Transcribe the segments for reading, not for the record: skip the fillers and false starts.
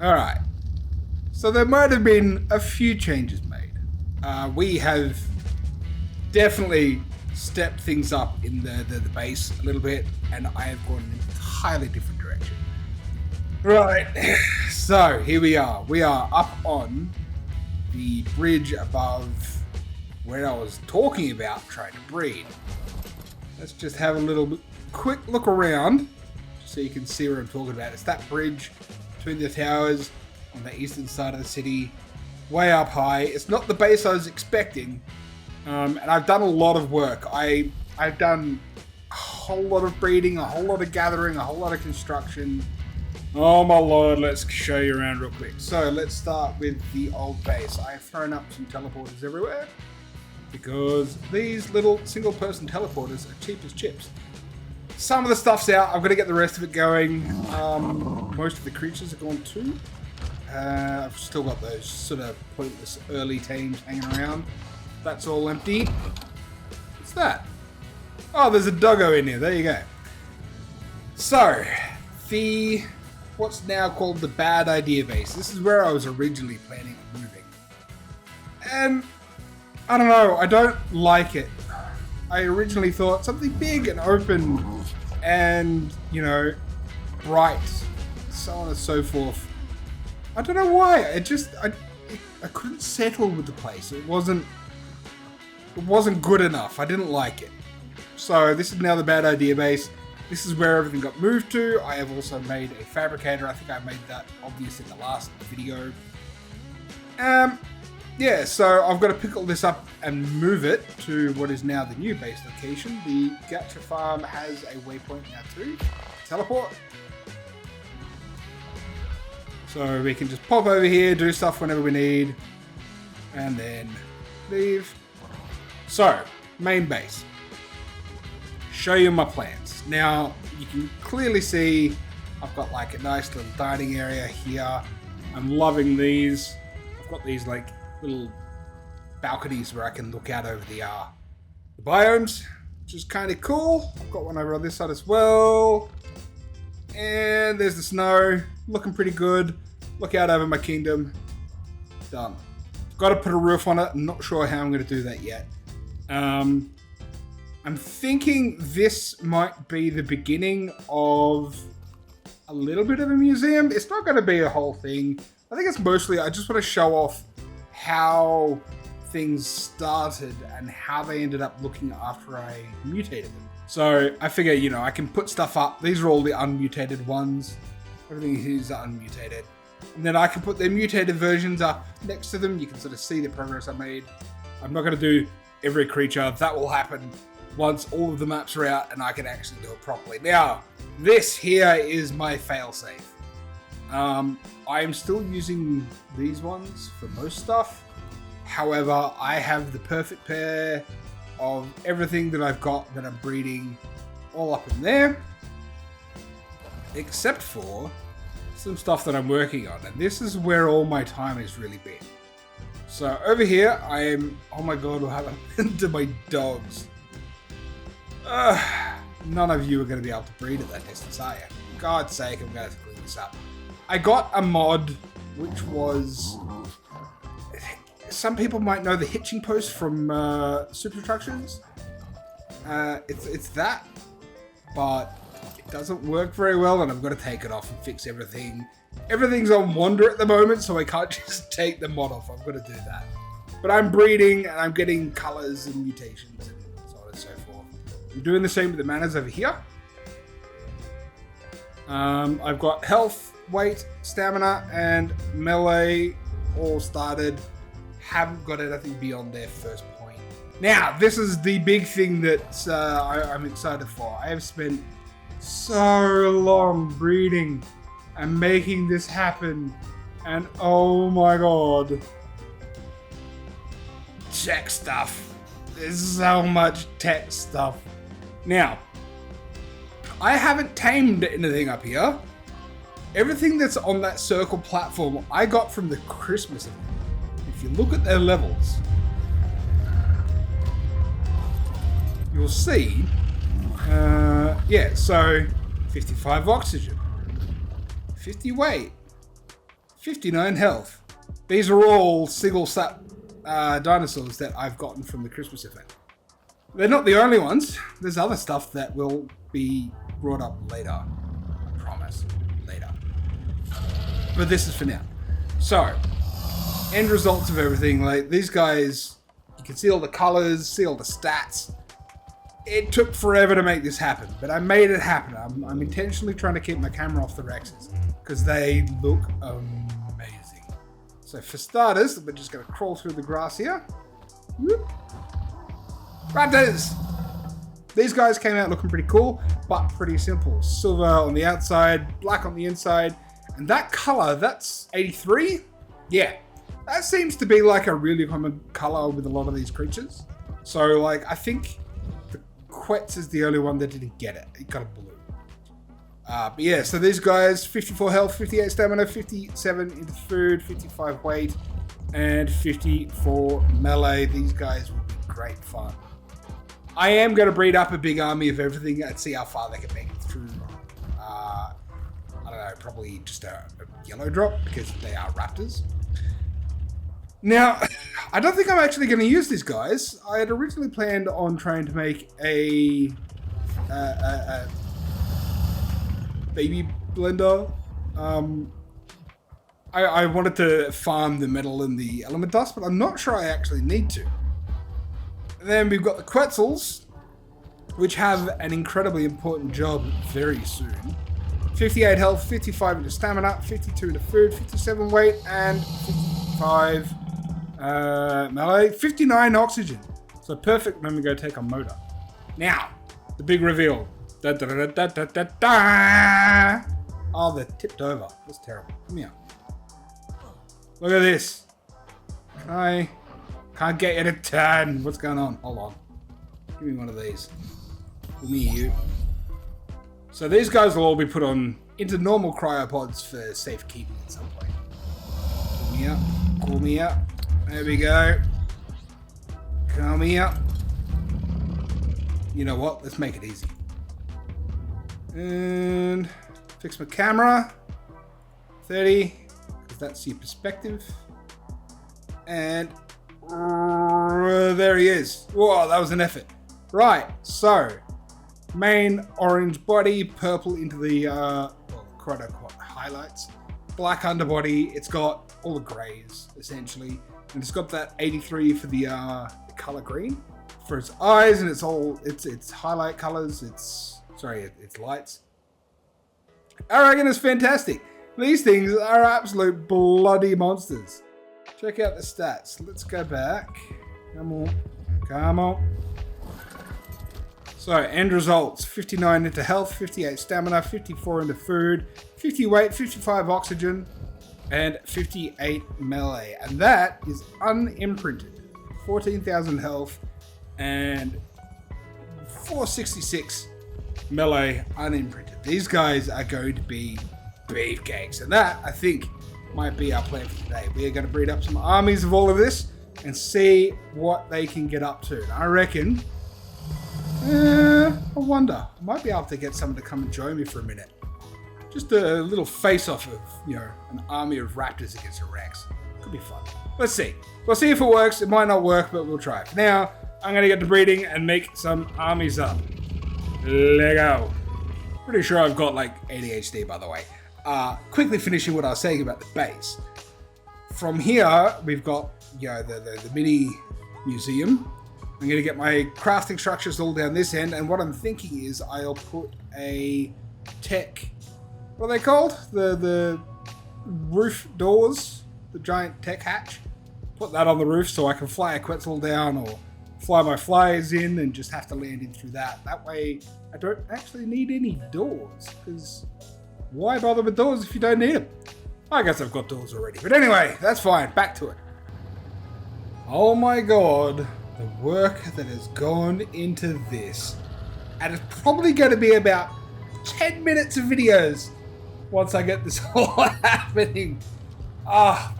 Alright. So there might have been a few changes made. We have definitely stepped things up in the base a little bit, and I have gone in an entirely different direction. Right. So here we are. We are up on the bridge above where I was talking about trying to breed. Let's just have a little quick look around so you can see what I'm talking about. It's that bridge between the towers on the eastern side of the city, way up high. It's not the base I was expecting, and I've done a lot of work. I've done a whole lot of breeding, a whole lot of gathering, a whole lot of construction. Oh my lord, let's show you around real quick. So let's start with the old base. I've thrown up some teleporters everywhere because these little single person teleporters are cheap as chips. Some of the stuff's out. I'm going to get the rest of it going. Most of the creatures are gone too. I've still got those sort of pointless early teams hanging around. That's all empty. What's that? Oh, there's a doggo in here. There you go. So, the what's now called the bad idea base. This is where I was originally planning on moving. And I don't know. I don't like it. I originally thought something big and open and, you know, bright, so on and so forth. I don't know why. I couldn't settle with the place. It wasn't good enough. I didn't like it. So this is now the bad idea base. This is where everything got moved to. I have also made a fabricator. I think I made that obvious in the last video. Yeah, so I've got to pick all this up and move it to what is now the new base location. The Gacha farm has a waypoint now too. Teleport. So we can just pop over here, do stuff whenever we need, and then leave. So, main base. Show you my plans. Now, you can clearly see I've got like a nice little dining area here. I'm loving these. I've got these like little balconies where I can look out over the biomes, which is kind of cool. I've got one over on this side as well. And there's the snow, looking pretty good. Look out over my kingdom. Done. Got to put a roof on it. I'm not sure how I'm going to do that yet. I'm thinking this might be the beginning of a little bit of a museum. It's not going to be a whole thing. I think it's mostly, I just want to show off how things started and how they ended up looking after I mutated them. So I figure, you know, I can put stuff up. These are all the unmutated ones. Everything here is unmutated. And then I can put their mutated versions up next to them. You can sort of see the progress I made. I'm not going to do every creature. That will happen once all of the maps are out and I can actually do it properly. Now, this here is my failsafe. I am still using these ones for most stuff. However, I have the perfect pair of everything that I've got that I'm breeding all up in there, except for some stuff that I'm working on, and this is where all my time has really been. So over here, I am, oh my god, what happened to my dogs? None of you are going to be able to breed at that distance, are you? For God's sake, I'm going to have to clean this up. I got a mod, which was, some people might know the hitching post from Super Attractions. It's that, but it doesn't work very well, and I've got to take it off and fix everything. Everything's on Wander at the moment, so I can't just take the mod off. I've got to do that. But I'm breeding, and I'm getting colors and mutations and so on and so forth. I'm doing the same with the manners over here. I've got health, weight, stamina, and melee all started. Haven't got anything beyond their first point. Now, this is the big thing that I'm excited for. I have spent so long breeding and making this happen, and oh my god. Tech stuff. There's so much tech stuff. Now, I haven't tamed anything up here. Everything that's on that circle platform I got from the Christmas event. If you look at their levels, you'll see, yeah, so 55 oxygen, 50 weight, 59 health. These are all single sap dinosaurs that I've gotten from the Christmas event. They're not the only ones. There's other stuff that will be brought up later. I promise. Later. But this is for now. So, end results of everything. Like, these guys, you can see all the colors, see all the stats. It took forever to make this happen, but I made it happen. I'm intentionally trying to keep my camera off the Rexes because they look amazing. So for starters, we're just going to crawl through the grass here. Whoop. Raptors! These guys came out looking pretty cool, but pretty simple. Silver on the outside, black on the inside, and that color, that's 83? Yeah, that seems to be like a really common color with a lot of these creatures. So like, I think the Quetz is the only one that didn't get it. It got a blue. But yeah, so these guys, 54 health, 58 stamina, 57 into food, 55 weight, and 54 melee. These guys will be great fun. I am going to breed up a big army of everything and see how far they can make it through. I don't know, probably just a yellow drop because they are raptors. Now, I don't think I'm actually going to use these guys. I had originally planned on trying to make a baby blender. I wanted to farm the metal and the element dust, but I'm not sure I actually need to. And then we've got the Quetzals, which have an incredibly important job very soon. 58 health, 55 into stamina, 52 into food, 57 weight, and 55 melee, 59 oxygen. So perfect when we go take on Moda. Now, the big reveal. Da, da, da, da, da, da, da. Oh, they're tipped over. That's terrible. Come here. Look at this. I can't get you to turn. What's going on? Hold on. Give me one of these. Give me you. So these guys will all be put on into normal cryopods for safekeeping at some point. Pull me up. Pull me up. There we go. Come here. You know what? Let's make it easy. And fix my camera. 30. Because that's your perspective. And there he is. Whoa, that was an effort. Right, so main orange body, purple into the quote unquote highlights, black underbody. It's got all the grays essentially, and it's got that 83 for the color green for its eyes, and it's highlight colors. It's lights. I reckon it's fantastic. These things are absolute bloody monsters. Check out the stats. Let's go back. Come on. Come on. So, end results. 59 into health, 58 stamina, 54 into food, 50 weight, 55 oxygen, and 58 melee. And that is unimprinted. 14,000 health and 466 melee unimprinted. These guys are going to be beefcakes. And that, I think, might be our plan for today. We are going to breed up some armies of all of this and see what they can get up to. And I reckon, I wonder, I might be able to get someone to come and join me for a minute. Just a little face-off of, an army of raptors against a Rex. Could be fun. Let's see. We'll see if it works. It might not work, but we'll try. For now, I'm going to get to breeding and make some armies up. Lego. Pretty sure I've got ADHD, by the way. Quickly finishing what I was saying about the base. From here, we've got the mini museum. I'm going to get my crafting structures all down this end, and what I'm thinking is I'll put a tech. What are they called? The roof doors, the giant tech hatch. Put that on the roof so I can fly a Quetzal down or fly my flyers in and just have to land in through that. That way, I don't actually need any doors because. Why bother with doors if you don't need them? I guess I've got doors already. But anyway, that's fine. Back to it. Oh my god. The work that has gone into this. And it's probably going to be about 10 minutes of videos once I get this all happening.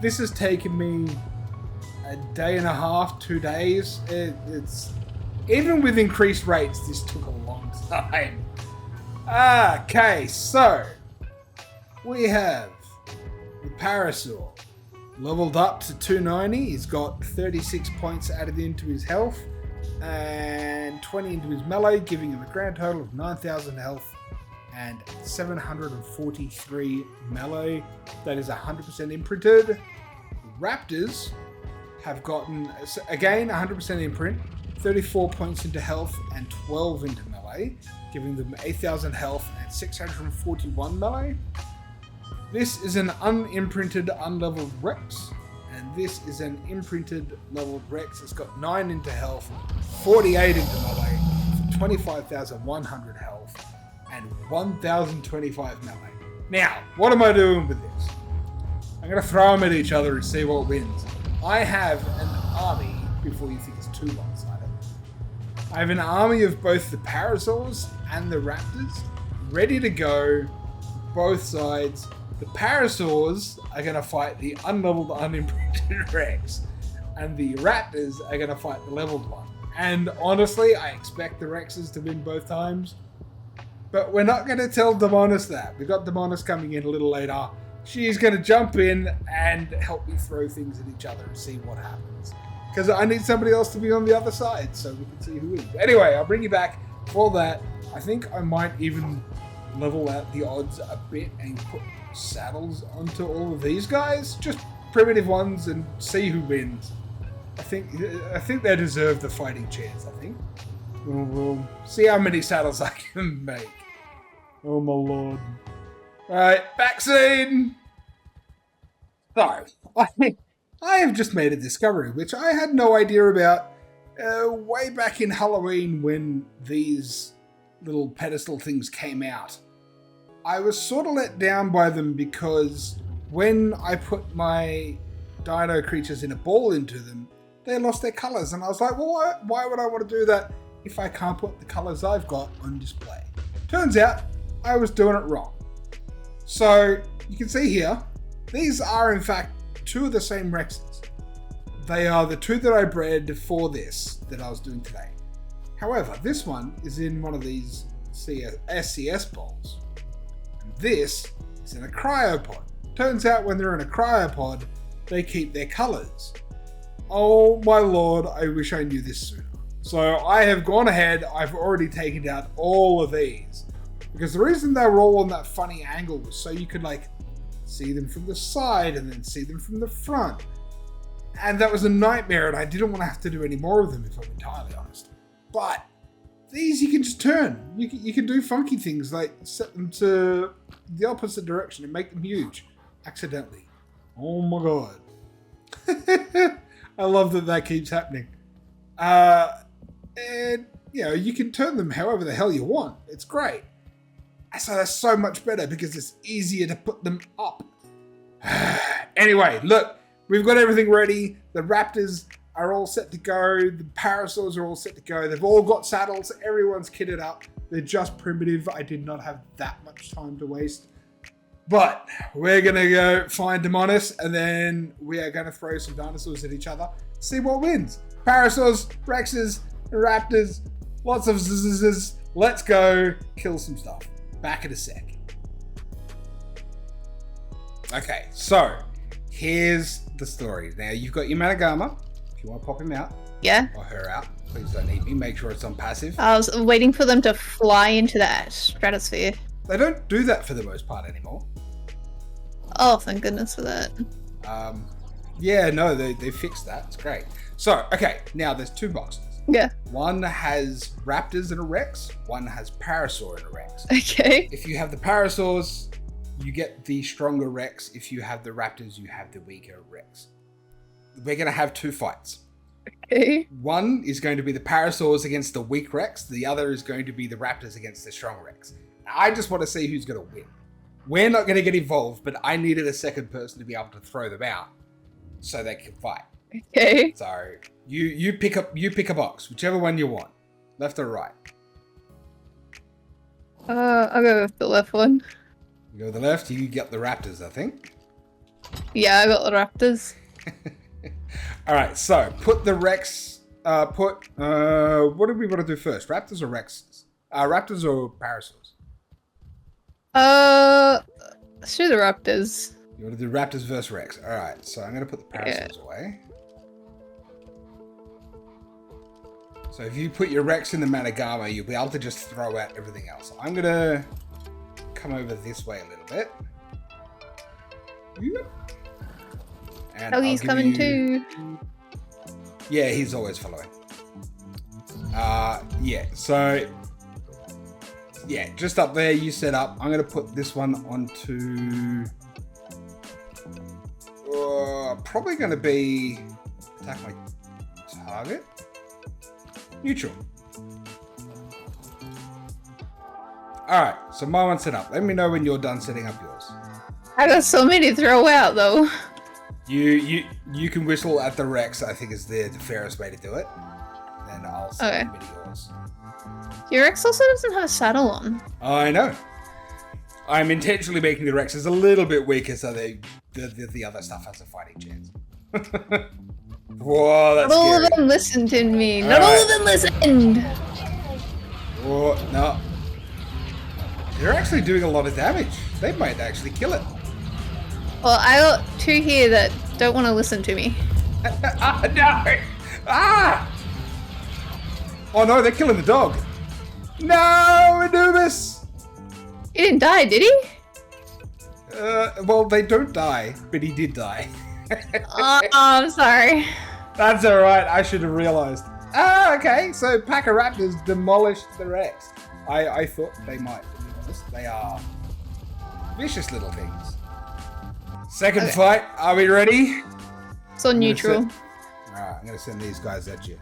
This has taken me a day and a half, 2 days. It's even with increased rates, this took a long time. Okay, so we have The Parasaur. Leveled up to 290. He's got 36 points added into his health and 20 into his melee, giving him a grand total of 9,000 health and 743 melee. That is 100% imprinted. Raptors have gotten, again, 100% imprint, 34 points into health and 12 into melee, giving them 8,000 health and 641 melee. This is an unimprinted unleveled Rex, and this is an imprinted leveled Rex. It's got 9 into health, 48 into melee, for 25,100 health, and 1,025 melee. Now, what am I doing with this? I'm going to throw them at each other and see what wins. I have an army, before you think it's too long-sighted, I have an army of both the Parasaurs and the Raptors, ready to go, both sides. The Parasaurs are going to fight the unleveled, unimprinted Rex, and the Raptors are going to fight the leveled one. And honestly, I expect the Rexes to win both times, but we're not going to tell Demonis that. We've got Demonis coming in a little later. She's going to jump in and help me throw things at each other and see what happens. Because I need somebody else to be on the other side so we can see who wins. Anyway, I'll bring you back for that. I think I might even level out the odds a bit and put saddles onto all of these guys. Just primitive ones and see who wins. I think they deserve the fighting chance, I think. We'll see how many saddles I can make. Oh my lord. Right, vaccine! So, I have just made a discovery, which I had no idea about way back in Halloween when these little pedestal things came out. I was sort of let down by them because when I put my dino creatures in a ball into them, they lost their colours. And I was like, well, why would I want to do that if I can't put the colours I've got on display? Turns out, I was doing it wrong. So, you can see here, these are in fact two of the same Rexes. They are the two that I bred for this that I was doing today. However, this one is in one of these SCS bowls. And this is in a cryopod. Turns out when they're in a cryopod, they keep their colours. Oh my lord, I wish I knew this sooner. So I have gone ahead, I've already taken out all of these. Because the reason they were all on that funny angle was so you could like see them from the side and then see them from the front. And that was a nightmare and I didn't want to have to do any more of them if I'm entirely honest. But these you can just turn. You can do funky things like set them to the opposite direction and make them huge. Accidentally. Oh my god. I love that keeps happening. And you know, you can turn them however the hell you want. It's great. So that's so much better because it's easier to put them up. Anyway, look, we've got everything ready. The Raptors are all set to go. The Parasaurs are all set to go. They've all got saddles. Everyone's kitted up. They're just primitive. I did not have that much time to waste. But we're going to go find Demonis and then we are going to throw some dinosaurs at each other. See what wins. Parasaurs, Rexes, Raptors, lots of zzz. Let's go kill some stuff. Back in a sec. Okay, so here's the story. Now you've got your Managama. If you want to pop him out, Yeah. or her out, please don't eat me. Make sure it's on passive. I was waiting for them to fly into that stratosphere. They don't do that for the most part anymore. Oh, thank goodness for that. Yeah, no, they fixed that. It's great. So, okay, now there's two boxes. Yeah. One has Raptors and a Rex. One has Parasaur and a Rex. Okay. If you have the Parasaurs, you get the stronger Rex. If you have the Raptors, you have the weaker Rex. We're going to have two fights. Okay. One is going to be the Parasaurs against the weak Rex. The other is going to be the Raptors against the strong Rex. Now, I just want to see who's going to win. We're not going to get involved, but I needed a second person to be able to throw them out so they can fight. Okay. So you pick a box, whichever one you want, left or right. I'll go with the left one. You go with the left. You get the Raptors, I think. Yeah, I got the Raptors. All right. So put the Rex. What do we want to do first? Raptors or Rexes? Raptors or Parasaurs? Let's do the Raptors. You want to do Raptors versus Rex. Alright, so I'm going to put the parasols away. So if you put your Rex in the Managama, you'll be able to just throw out everything else. I'm going to come over this way a little bit. And Doggy's coming too. Yeah, he's always following. Yeah, so... Yeah, just up there, you set up. I'm going to put this one onto... probably going to be... Attack my target? Neutral. Alright, so my one's set up. Let me know when you're done setting up yours. I got so many to throw out, though. You can whistle at the Rex, I think is the fairest way to do it. Then I'll set up yours. Your Rex also doesn't have a saddle on. I know. I'm intentionally making the Rexes a little bit weaker so the other stuff has a fighting chance. Whoa, that's Not all scary. of them listened to me. Not all of them listened. Whoa, no. They're actually doing a lot of damage. They might actually kill it. Well, I got two here that don't want to listen to me. No! Ah! Oh no, they're killing the dog. No, Anubis! He didn't die, did he? Well, they don't die, but he did die. Oh, I'm sorry. That's alright, I should have realized. Ah, okay, so Pack of Raptors demolished the Rex. I thought they might, to be honest. They are vicious little things. Second fight, are we ready? It's on neutral. Alright, I'm gonna send these guys at you.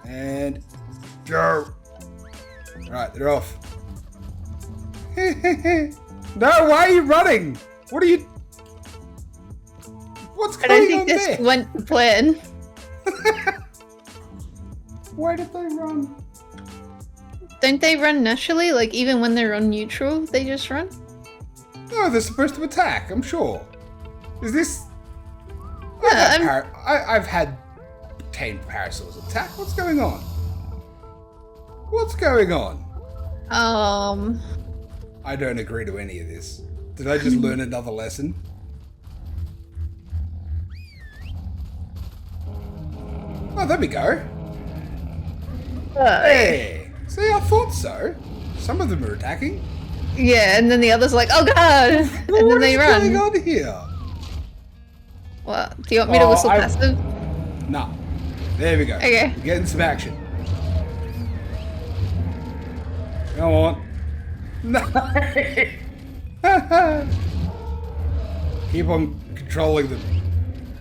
And go! Alright, they're off. No, why are you running? What are you... What's I going don't on think this there? went to plan. Why did they run? Don't they run naturally? Like, even when they're on neutral, they just run? No, they're supposed to attack, I'm sure. Is this... Yeah, I've had tame parasaurs attack. What's going on? What's going on? I don't agree to any of this. Did I just learn another lesson? Oh, there we go. Hey! See, I thought so. Some of them are attacking. Yeah, and then the others are like, oh god! And then they run. What is going on here? What? Do you want me to whistle passive? Nah. There we go. Okay. We're getting some action. Come on. No! Keep on controlling them.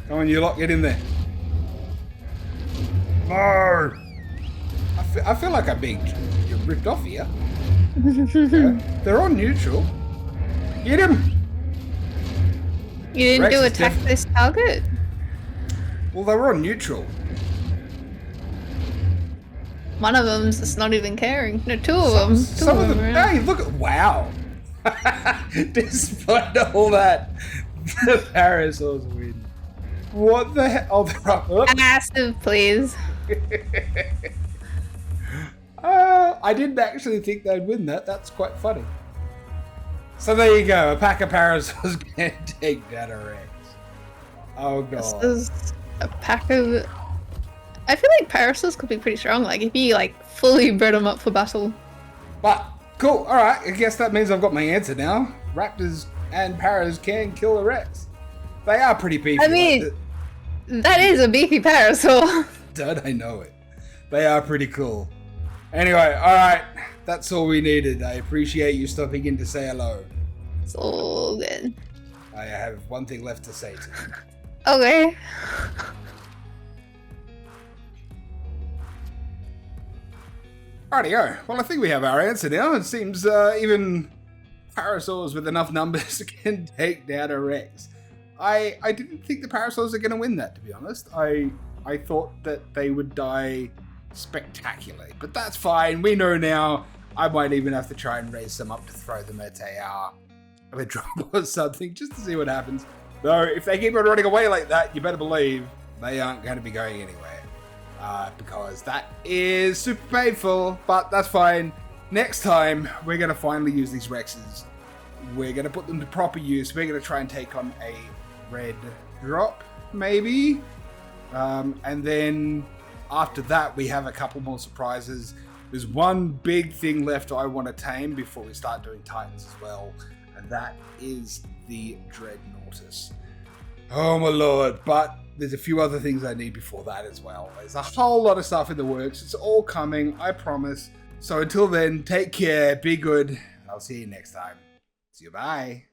Come on, you lot, get in there. No! I feel like I'm being ripped off here. Yeah. They're on neutral. Get him! You didn't Rex do is attack this target? Well, they were on neutral. One of them's just not even caring. No, two of them. Some of them. are. Hey, look at... Wow. Despite all that, the parasaurs win. What the hell? Oh, they're up. Oh. Passive, please. I didn't actually think they'd win that. That's quite funny. So there you go. A pack of parasaurs can take down a Rex. Oh god. This is a pack of... I feel like parasaurs could be pretty strong. Like, if you, like, fully bred them up for battle. But, cool. Alright, I guess that means I've got my answer now. Raptors and paras can kill a Rex. They are pretty beefy. I mean, that is a beefy parasaur. Don't I know it? They are pretty cool. Anyway, alright. That's all we needed. I appreciate you stopping in to say hello. It's all good. I have one thing left to say to you. Okay. Rightio. Well, I think we have our answer now. It seems even parasaurs with enough numbers can take down a Rex. I didn't think the parasaurs are going to win that, to be honest. I thought that they would die spectacularly, but that's fine. We know now. I might even have to try and raise them up to throw them at a drop or something, just to see what happens. Though, if they keep on running away like that, you better believe they aren't going to be going anywhere. Because that is super painful, but that's fine. Next time, we're going to finally use these Rexes we're going to put them to proper use. We're going to try and take on a red drop, maybe. And then after that, we have a couple more surprises. There's one big thing left I want to tame before we start doing Titans as well, and that is the Dreadnoughtus. Oh my lord, but there's a few other things I need before that as well. There's a whole lot of stuff in the works. It's all coming, I promise. So until then, take care, be good, and I'll see you next time. See you, bye.